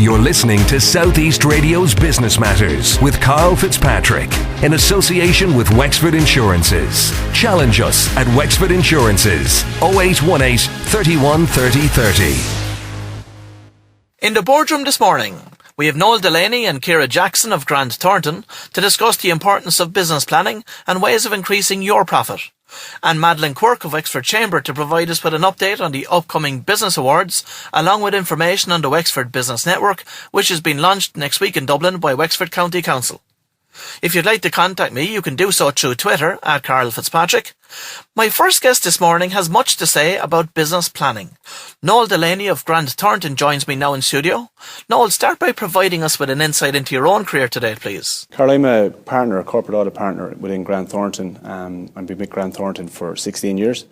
You're listening to Southeast Radio's Business Matters with Karl Fitzpatrick in association with Wexford Insurances. Challenge us at Wexford Insurances 0818 31 30 30. In the boardroom this morning, we have Noel Delaney and Ciara Jackson of Grant Thornton to discuss the importance of business planning and ways of increasing your profit, and Madeleine Quirk of Wexford Chamber to provide us with an update on the upcoming Business Awards, along with information on the Wexford Business Network, which is being launched next week in Dublin by Wexford County Council. If you'd like to contact me, you can do so through Twitter at Karl Fitzpatrick. My first guest this morning has much to say about business planning. Noel Delaney of Grant Thornton joins me now in studio. Noel, start by providing us with an insight into your own career today, please. Karl, I'm a corporate audit partner within Grant Thornton. I've been with Grant Thornton for 16 years.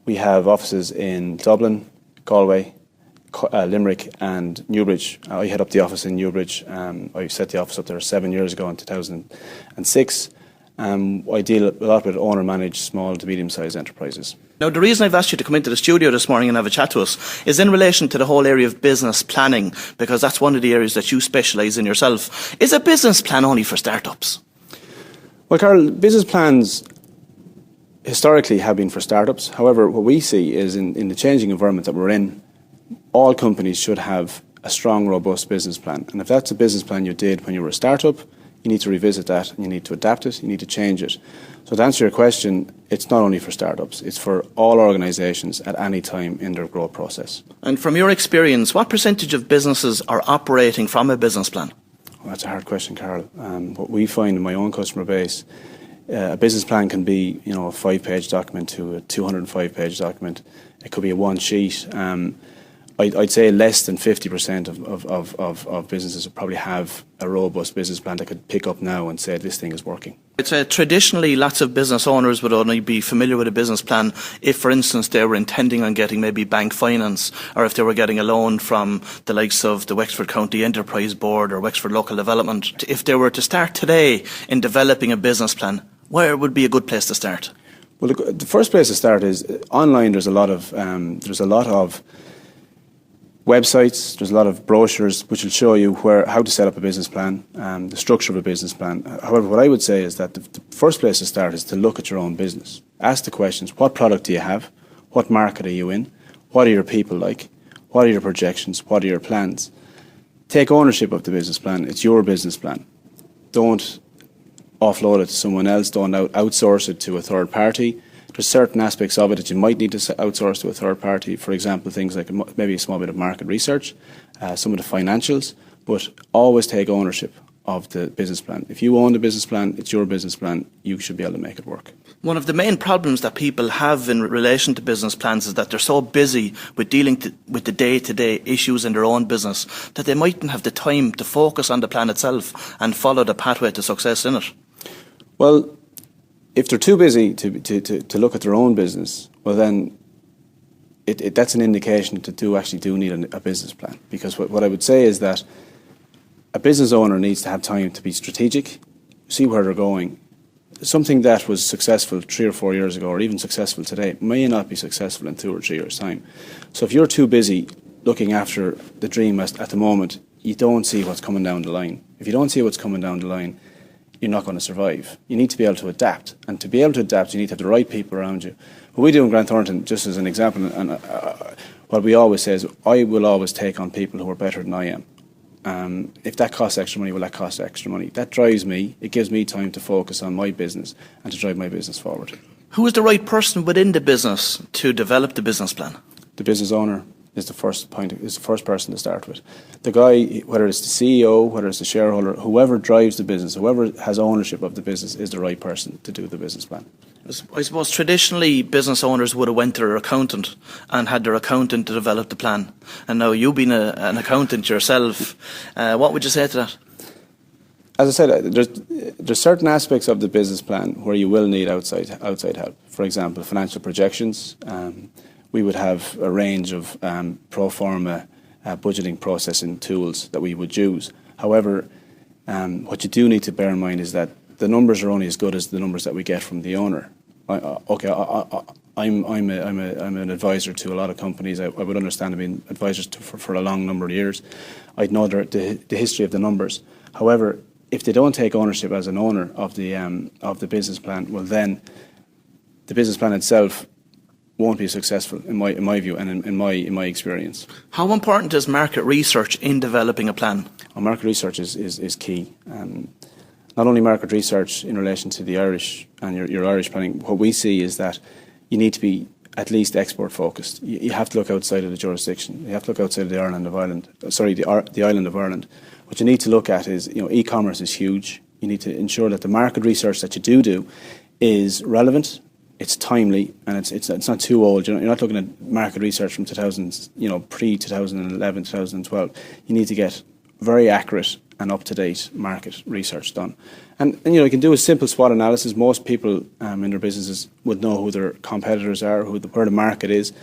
We have offices in Dublin, Galway, Limerick and Newbridge. I head up the office in Newbridge. I set the office up there 7 years ago in 2006. I deal a lot with owner-managed small to medium-sized enterprises. Now, the reason I've asked you to come into the studio this morning and have a chat to us is in relation to the whole area of business planning, because that's one of the areas that you specialise in yourself. Is a business plan only for startups? Well, Karl, business plans historically have been for startups. However, what we see is in the changing environment that we're in, all companies should have a strong, robust business plan. And if that's a business plan you did when you were a startup, you need to revisit that and you need to adapt it, you need to change it. So to answer your question, it's not only for startups, it's for all organisations at any time in their growth process. And from your experience, what percentage of businesses are operating from a business plan? Well, that's a hard question, Karl. What we find in my own customer base, a business plan can be, a 5-page document to a 205-page document. It could be a one sheet. I'd say less than 50% of businesses would probably have a robust business plan that could pick up now and say this thing is working. It's traditionally lots of business owners would only be familiar with a business plan if, for instance, they were intending on getting maybe bank finance, or if they were getting a loan from the likes of the Wexford County Enterprise Board or Wexford Local Development. If they were to start today in developing a business plan, where would be a good place to start? Well, the first place to start is online. There's a lot of websites, there's a lot of brochures which will show you how to set up a business plan, the structure of a business plan. However, what I would say is that the first place to start is to look at your own business. Ask the questions: what product do you have? What market are you in? What are your people like? What are your projections? What are your plans? Take ownership of the business plan. It's your business plan. Don't offload it to someone else. Don't outsource it to a third party. There's certain aspects of it that you might need to outsource to a third party. For example, things like maybe a small bit of market research, some of the financials, but always take ownership of the business plan. If you own the business plan, it's your business plan, you should be able to make it work. One of the main problems that people have in relation to business plans is that they're so busy with dealing with the day-to-day issues in their own business that they mightn't have the time to focus on the plan itself and follow the pathway to success in it. Well, if they're too busy to look at their own business, well then that's an indication that they actually do need a business plan. Because what I would say is that a business owner needs to have time to be strategic, see where they're going. Something that was successful 3 or 4 years ago, or even successful today, may not be successful in 2 or 3 years' time. So if you're too busy looking after the dream at the moment, you don't see what's coming down the line. If you don't see what's coming down the line, you're not going to survive. You need to be able to adapt. And to be able to adapt, you need to have the right people around you. What we do in Grant Thornton, just as an example, and what we always say is, I will always take on people who are better than I am. If that costs extra money, well, that costs extra money. That drives me. It gives me time to focus on my business and to drive my business forward. Who is the right person within the business to develop the business plan? The business owner is the first person to start with. The guy, whether it's the CEO, whether it's the shareholder, whoever drives the business, whoever has ownership of the business is the right person to do the business plan. I suppose traditionally business owners would have went to their accountant and had their accountant to develop the plan. And now you've been an accountant yourself. What would you say to that? As I said, there's certain aspects of the business plan where you will need outside help. For example, financial projections. We would have a range of pro forma budgeting processing tools that we would use. However, what you do need to bear in mind is that the numbers are only as good as the numbers that we get from the owner. I'm an advisor to a lot of companies. I would understand I've been advisors for a long number of years. I'd know the history of the numbers. However, if they don't take ownership as an owner of the business plan, well then the business plan itself won't be successful in my view and in my experience. How important is market research in developing a plan? Well, market research is key. Not only market research in relation to the Irish and your Irish planning. What we see is that you need to be at least export focused. You have to look outside of the jurisdiction. You have to look outside of the island of Ireland. The island of Ireland. What you need to look at is, e-commerce is huge. You need to ensure that the market research that you do is relevant, it's timely, and it's not too old. You're not looking at market research from 2000, pre-2011, 2012. You need to get very accurate and up-to-date market research done. And you can do a simple SWOT analysis. Most people in their businesses would know who their competitors are, where the market is,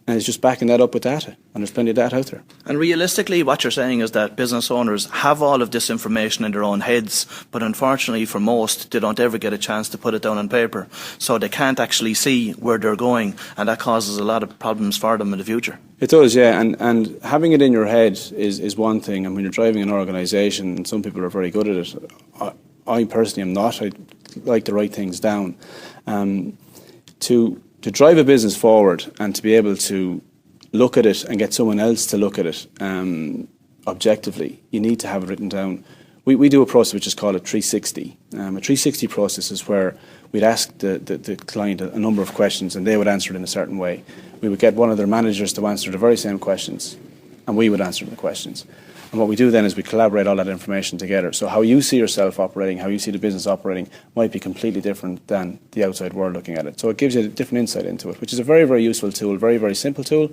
and it's just backing that up with data, and there's plenty of data out there. And realistically, what you're saying is that business owners have all of this information in their own heads, but unfortunately for most, they don't ever get a chance to put it down on paper. So they can't actually see where they're going, and that causes a lot of problems for them in the future. It does, yeah, and having it in your head is one thing, and when you're driving an organisation, and some people are very good at it, I personally am not. I like to write things down. To drive a business forward and to be able to look at it and get someone else to look at it objectively, you need to have it written down. We do a process which is called a 360. A 360 process is where we'd ask the client a number of questions and they would answer it in a certain way. We would get one of their managers to answer the very same questions and we would answer the questions. And what we do then is we collaborate all that information together. So how you see yourself operating, how you see the business operating might be completely different than the outside world looking at it. So it gives you a different insight into it, which is a very, very useful tool, very, very simple tool,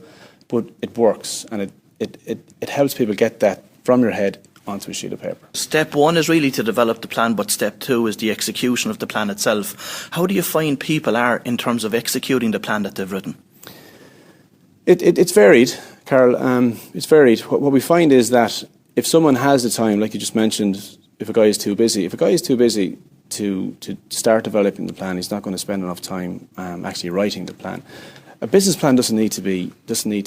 but it works and it helps people get that from your head onto a sheet of paper. Step one is really to develop the plan, but step two is the execution of the plan itself. How do you find people are in terms of executing the plan that they've written? It's varied, Karl. It's varied. What we find is that if someone has the time, like you just mentioned, if a guy is too busy to start developing the plan, he's not going to spend enough time actually writing the plan. A business plan doesn't need to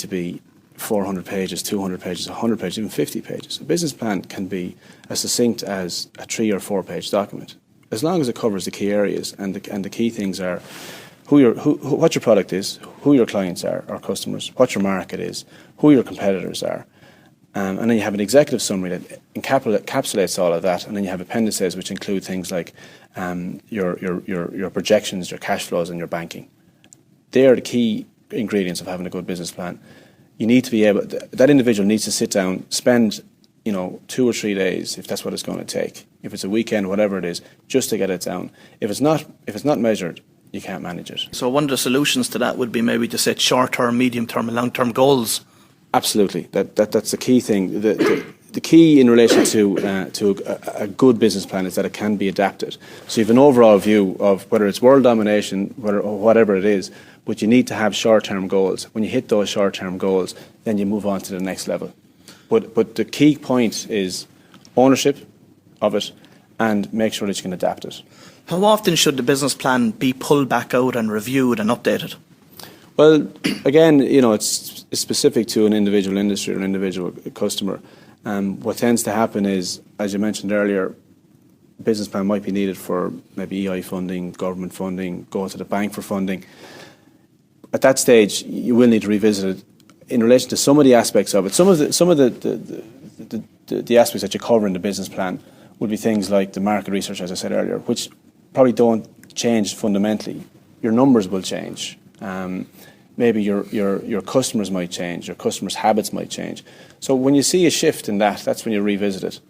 be 400 pages, 200 pages, 100 pages, even 50 pages. A business plan can be as succinct as a 3 or 4 page document, as long as it covers the key areas and the key things are what your product is, who your clients are, or customers, what your market is, who your competitors are. And then you have an executive summary that encapsulates all of that, and then you have appendices which include things like your projections, your cash flows, and your banking. They are the key ingredients of having a good business plan. You need to be able. That individual needs to sit down, spend 2 or 3 days, if that's what it's going to take. If it's a weekend, whatever it is, just to get it down. If it's not measured, you can't manage it. So one of the solutions to that would be maybe to set short-term, medium-term, and long-term goals. Absolutely, that's the key thing. The key in relation to a good business plan is that it can be adapted. So you have an overall view of whether it's world domination, or whatever it is, but you need to have short-term goals. When you hit those short-term goals, then you move on to the next level. But the key point is ownership of it and make sure that you can adapt it. How often should the business plan be pulled back out and reviewed and updated? Well, again, it's specific to an individual industry or an individual customer. What tends to happen is, as you mentioned earlier, business plan might be needed for maybe EI funding, government funding, go to the bank for funding. At that stage, you will need to revisit it in relation to some of the aspects of it. Some of the aspects that you cover in the business plan would be things like the market research, as I said earlier, which probably don't change fundamentally. Your numbers will change. Maybe your customers might change. Your customers' habits might change. So when you see a shift in that, that's when you revisit it.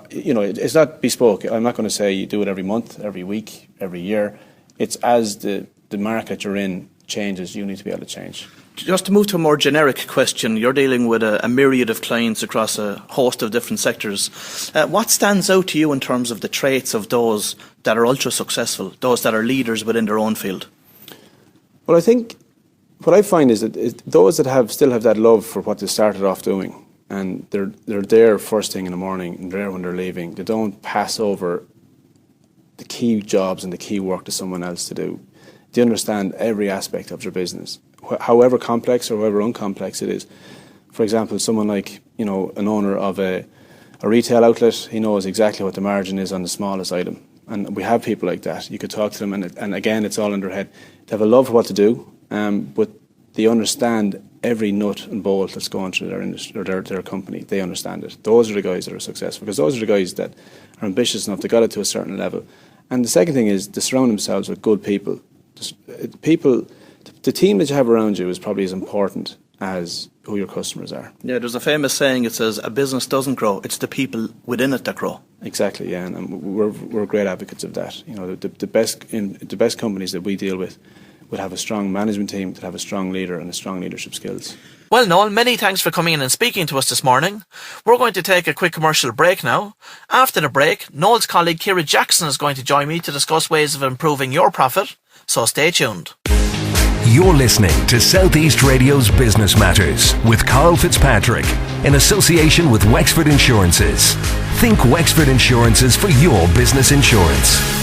It's not bespoke. I'm not going to say you do it every month, every week, every year. It's as the market you're in changes, you need to be able to change. Just to move to a more generic question, you're dealing with a myriad of clients across a host of different sectors. What stands out to you in terms of the traits of those that are ultra successful, those that are leaders within their own field? Well, I think what I find is that those that still have that love for what they started off doing, and they're there first thing in the morning and there when they're leaving. They don't pass over the key jobs and the key work to someone else to do. they understand every aspect of their business, however complex or however uncomplex it is. For example, someone like, an owner of a retail outlet, he knows exactly what the margin is on the smallest item. And we have people like that. You could talk to them, and again, it's all in their head. They have a love for what to do, but they understand every nut and bolt that's going through their industry or their company. They understand it. Those are the guys that are successful, because those are the guys that are ambitious enough. They got it to a certain level. And the second thing is to surround themselves with good people. The team that you have around you is probably as important as who your customers are. Yeah, there's a famous saying, it says, a business doesn't grow, it's the people within it that grow. Exactly, yeah, and we're great advocates of that. The best companies that we deal with would have a strong management team, that have a strong leader and a strong leadership skills. Well, Noel, many thanks for coming in and speaking to us this morning. We're going to take a quick commercial break now. After the break, Noel's colleague Ciara Jackson is going to join me to discuss ways of improving your profit, so stay tuned. You're listening to Southeast Radio's Business Matters with Karl Fitzpatrick in association with Wexford Insurances. Think Wexford Insurances for your business insurance.